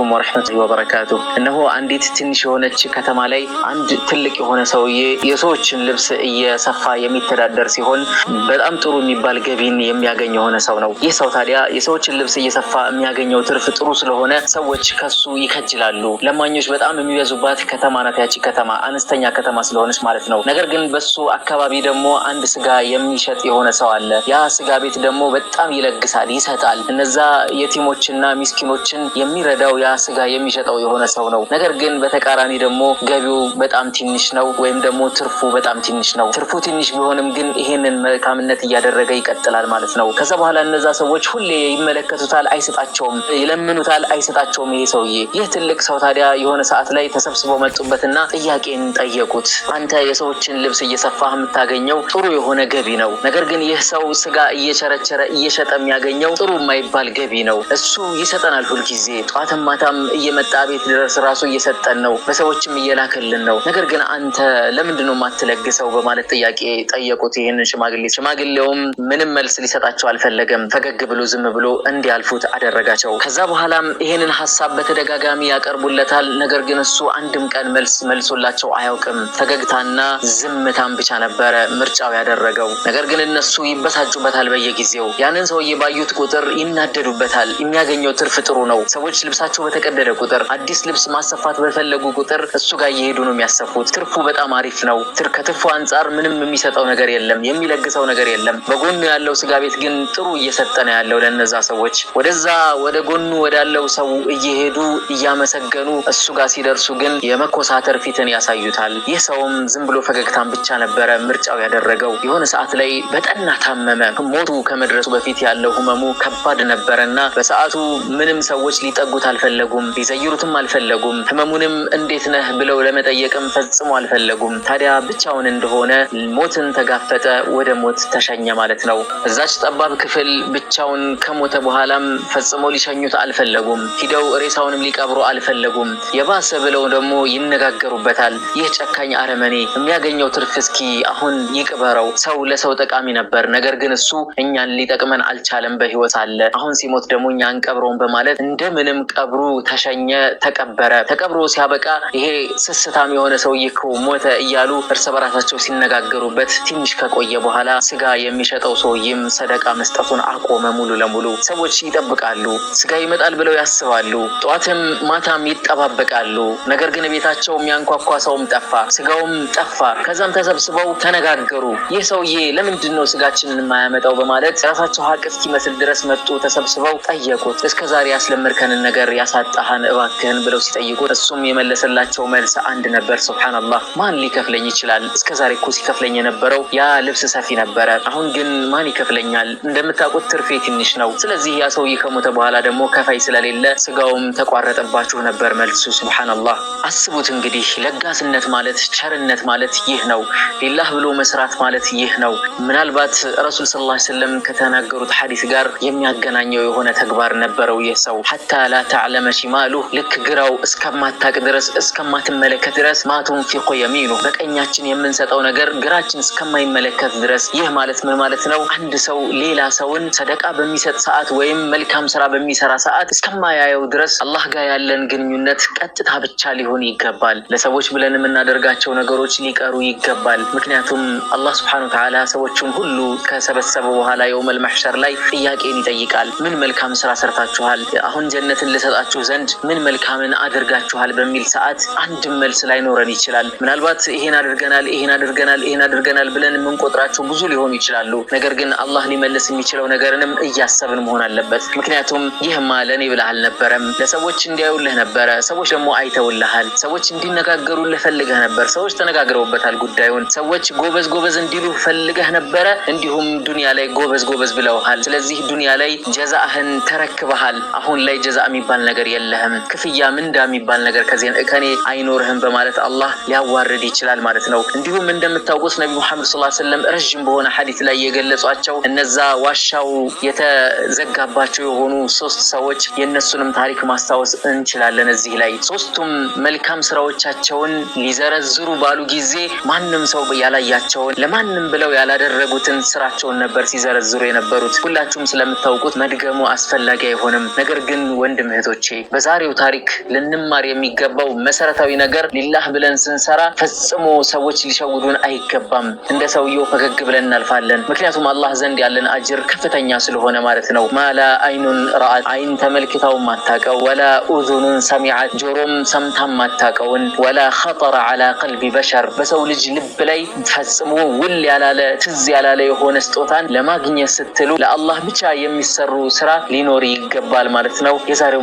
عليكم ورحمة الله وبركاته إنه عندي تنش هونك كتمالي عند تلك هون سوية يسوتش لبس يصفى يميتردر سيهون بالأمطرون يبال جبين يمياجن هون سونو يسوي تاريا يسوتش لبس يصفى يمياجن وترف تروس لهونه سوتش كسو يخجلالو لما ينش بدأم يميزوبات كتمانة تأتي كتما أنستنيا كتما سلهونش مالتنو نقدر جن بسوا أكبابي دمو عند سجا يميشت هون سوال يا سجا بيت دمو بتأم يلقسال يسهتال النزا يتيموتشنا مسكينوتشن የሚረዳው ያ ስጋ የሚሸጠው የሆነ ሰው ነው። ነገር ግን በተቃራኒ ደግሞ ገቢው በጣም ትንሽ ነው ወይም ደግሞ ትርፉ በጣም ትንሽ ነው። ትርፉ ትንሽ ቢሆንም ግን ይሄንን መልካምነት እያደረገ ይቀጥላል ማለት ነው። ከዛ በኋላ እነዛ ሰዎች ሁሌ ይመለከቱታል፣ አይሰጣቸውም፣ ይለምኑታል፣ አይሰጣቸውም። ይሄ ሰውዬ ይህ ትልቅ ሰው ታዲያ የሆነ ሰዓት ላይ ተሰብስበው መጡበትና ጥያቄን ጠየቁት። አንተ የሰዎችን ልብስ እየሰፋህ የምታገኘው ጥሩ የሆነ ገቢ ነው። ነገር ግን ይህ ሰው ስጋ እየቸረቸረ እየሸጠ የሚያገኘው ጥሩ የማይባል ገቢ ነው። እሱ ይሰጠናል ሁሉ ጊዜ ጧትም ማታም እየመጣ ቤት ድረስ ራሱ እየሰጠን ነው፣ በሰዎችም እየላከልን ነው። ነገር ግን አንተ ለምንድነው ማትለግሰው በማለት ጥያቄ ጠየቁት ይሄንን ሽማግሌ። ሽማግሌውም ምንም መልስ ሊሰጣቸው አልፈለገም። ፈገግ ብሎ ዝም ብሎ እንዲያልፉት አደረጋቸው። ከዛ በኋላም ይሄንን ሐሳብ በተደጋጋሚ ያቀርቡለታል። ነገር ግን እሱ አንድም ቀን መልሶላቸው አያውቅም። ፈገግታና ዝምታም ብቻ ነበረ ምርጫው ያደረገው። ነገር ግን እነሱ ይበሳጩበታል በየጊዜው። ያንን ሰውዬ ባዩት ቁጥር ይናደዱበታል። የሚያገኘው ትርፍ ጥሩ ነው። ሰዎች ልብሳቸው በተቀደደ ቁጥር አዲስ ልብስ ማሰፋት በፈለጉ ቁጥር እሱ ጋር እየሄዱ ነው የሚያሰፉት። ትርፉ በጣም አሪፍ ነው። ከትርፉ አንጻር ምንም የሚሰጠው ነገር የለም፣ የሚለግሰው ነገር የለም። በጎኑ ያለው ስጋ ቤት ግን ጥሩ እየሰጠ ነው ያለው ለነዛ ሰዎች። ወደዛ ወደ ጎኑ ወዳለው ሰው እየሄዱ እያመሰገኑ እሱ ጋር ሲደርሱ ግን የመኮሳተር ፊትን ያሳዩታል። ይህ ሰውም ዝም ብሎ ፈገግታን ብቻ ነበረ ምርጫው ያደረገው። የሆነ ሰዓት ላይ በጠና ታመመ። ሞቱ ከመድረሱ በፊት ያለው ህመሙ ከባድ ነበረና በሰዓቱ ምንም ሰዎች ሊጠጉት አልፈለጉም፣ ሊዘይሩትም አልፈለጉም። ህመሙንም እንዴት ነህ ብለው ለመጠየቅም ፈጽሞ አልፈለጉም። ታዲያ ብቻውን እንደሆነ ሞትን ተጋፈጠ፣ ወደ ሞት ተሸኘ ማለት ነው። እዛች ጠባብ ክፍል ብቻውን ከሞተ በኋላም ፈጽሞ ሊሸኙት አልፈለጉም። ሂደው ሬሳውንም ሊቀብሩ አልፈለጉም። የባሰ ብለው ደግሞ ይነጋገሩበታል። ይህ ጨካኝ አረመኔ የሚያገኘው ትርፍ እስኪ አሁን ይቅበረው። ሰው ለሰው ጠቃሚ ነበር፣ ነገር ግን እሱ እኛን ሊጠቅመን አልቻለም በህይወት አለ። አሁን ሲሞት ደግሞ እኛ አንቀብረውም በማለት እንደምንም ቀብሩ ተሸኘ፣ ተቀበረ። ተቀብሮ ሲያበቃ ይሄ ስስታም የሆነ ሰውዬ እኮ ሞተ እያሉ እርስ በራሳቸው ሲነጋገሩበት ትንሽ ከቆየ በኋላ ስጋ የሚሸጠው ሰውዬም ሰደቃ መስጠቱን አቆመ ሙሉ ለሙሉ። ሰዎች ይጠብቃሉ፣ ስጋ ይመጣል ብለው ያስባሉ፣ ጠዋትም ማታም ይጠባበቃሉ። ነገር ግን ቤታቸው የሚያንኳኳ ሰውም ጠፋ፣ ስጋውም ጠፋ። ከዛም ተሰብስበው ተነጋገሩ። ይህ ሰውዬ ለምንድን ነው ስጋችንን የማያመጣው በማለት ራሳቸው ሀቅ እስኪመስል ድረስ መጡ። ተሰብስበው ጠየቁት። እስከዛሬ ያስለመድከንን ነገር ያሳጣህን እባክህን ብለው ሲጠይቁት እሱም የመለሰላቸው መልስ አንድ ነበር። ሱብሃንአላህ፣ ማን ሊከፍለኝ ይችላል? እስከዛሬ እኮ ሲከፍለኝ የነበረው ያ ልብስ ሰፊ ነበረ። አሁን ግን ማን ይከፍለኛል? እንደምታውቁት ትርፌ ትንሽ ነው። ስለዚህ ያ ሰውዬ ከሞተ በኋላ ደግሞ ከፋይ ስለሌለ ስጋውም ተቋረጠባችሁ ነበር መልሱ። ሱብሃንአላህ፣ አስቡት እንግዲህ ለጋስነት ማለት ቸርነት ማለት ይህ ነው። ሊላህ ብሎ መስራት ማለት ይህ ነው። ምናልባት ረሱል ሰለላሁ ዐለይሂ ወሰለም ከተናገሩት ሐዲስ ጋር የሚያገናኘው የሆነ ተግባር ነበረው ይህ ሰው። ሐታ ላ ተዕለመ ሺማሉ፣ ልክ ግራው እስከማታቅ ድረስ እስከማትመለከት ድረስ ማቱንፊቁ የሚኑ፣ በቀኛችን የምንሰጠው ነገር ግራችን እስከማይመለከት ድረስ። ይህ ማለት ምን ማለት ነው? አንድ ሰው ሌላ ሰውን ሰደቃ በሚሰጥ ሰዓት ወይም መልካም ስራ በሚሰራ ሰዓት እስከማያየው ድረስ አላህ ጋር ያለን ግንኙነት ቀጥታ ብቻ ሊሆን ይገባል። ለሰዎች ብለን የምናደርጋቸው ነገሮች ሊቀሩ ይገባል። ምክንያቱም አላህ ሱብሓነሁ ወተዓላ ሰዎችን ሁሉ ከሰበሰበ በኋላ የውመል መሕሸር ላይ ጥያቄን ይጠይቃል። ምን መልካም ስራ ሰርታችኋል? አሁን ጀነትን ልሰጣችሁ ዘንድ ምን መልካምን አድርጋችኋል? በሚል ሰዓት አንድም መልስ ላይኖረን ይችላል። ምናልባት ይሄን አድርገናል፣ ይሄን አድርገናል፣ ይሄን አድርገናል ብለን የምንቆጥራቸው ብዙ ሊሆኑ ይችላሉ። ነገር ግን አላህ ሊመልስ የሚችለው ነገርንም እያሰብን መሆን አለበት። ምክንያቱም ይህማ ለኔ ብለህ አልነበረም፣ ለሰዎች እንዲያዩልህ ነበረ፣ ሰዎች ደግሞ አይተውልሃል። ሰዎች እንዲነጋገሩልህ ፈልገህ ነበር፣ ሰዎች ተነጋግረውበታል ጉዳዩን። ሰዎች ጎበዝ ጎበዝ እንዲሉ ፈልገህ ነበረ፣ እንዲሁም ዱንያ ላይ ጎበዝ ጎበዝ ብለውሃል። ስለዚህ ዱንያ ላይ ጀዛህን ተረክበሃል። አሁን ላይ ጀዛ የሚባል ነገር የለህም፣ ክፍያ ምንዳ የሚባል ነገር ከኔ አይኖርህም በማለት አላህ ሊያዋርድ ይችላል ማለት ነው። እንዲሁም እንደምታውቁት ነብዩ መሐመድ ሰለላሁ ዐለይሂ ወሰለም ረጅም በሆነ ሐዲስ ላይ የገለጿቸው እነዛ ዋሻው የተዘጋባቸው የሆኑ 3 ሰዎች የነሱንም ታሪክ ማስታወስ እንችላለን። እዚህ ላይ 3ቱም መልካም ስራዎቻቸውን ሊዘረዝሩ ባሉ ጊዜ ማንም ሰው ያላያቸውን ለማንም ብለው ያላደረጉትን ስራቸውን ነበር ሲዘረዝሩ የነበሩት። ሁላችሁም ስለምታውቁት መድገሙ አስፈላጊ አይሆንም። ነገር ግን ወንድም እህቶቼ በዛሬው ታሪክ ልንማር የሚገባው መሰረታዊ ነገር ሊላህ ብለን ስንሰራ ፈጽሞ ሰዎች ሊሸውዱን አይገባም። እንደ ሰውየው ፈገግ ብለን እናልፋለን። ምክንያቱም አላህ ዘንድ ያለን አጅር ከፍተኛ ስለሆነ ማለት ነው። ማላ አይኑን ረአት አይን ተመልክታው ማታቀው ወላ ኡዙኑን ሰሚዓት ጆሮም ሰምታም ማታቀውን ወላ ኸጠረ ዐላ ቀልቢ በሸር በሰው ልጅ ልብ ላይ ፈጽሞ ውል ያላለ ትዝ ያላለ የሆነ ስጦታን ለማግኘት ስትሉ ለአላህ ብቻ የሚሰሩ ስራ ሊኖር ይገባል ማለት ነው። የዛሬው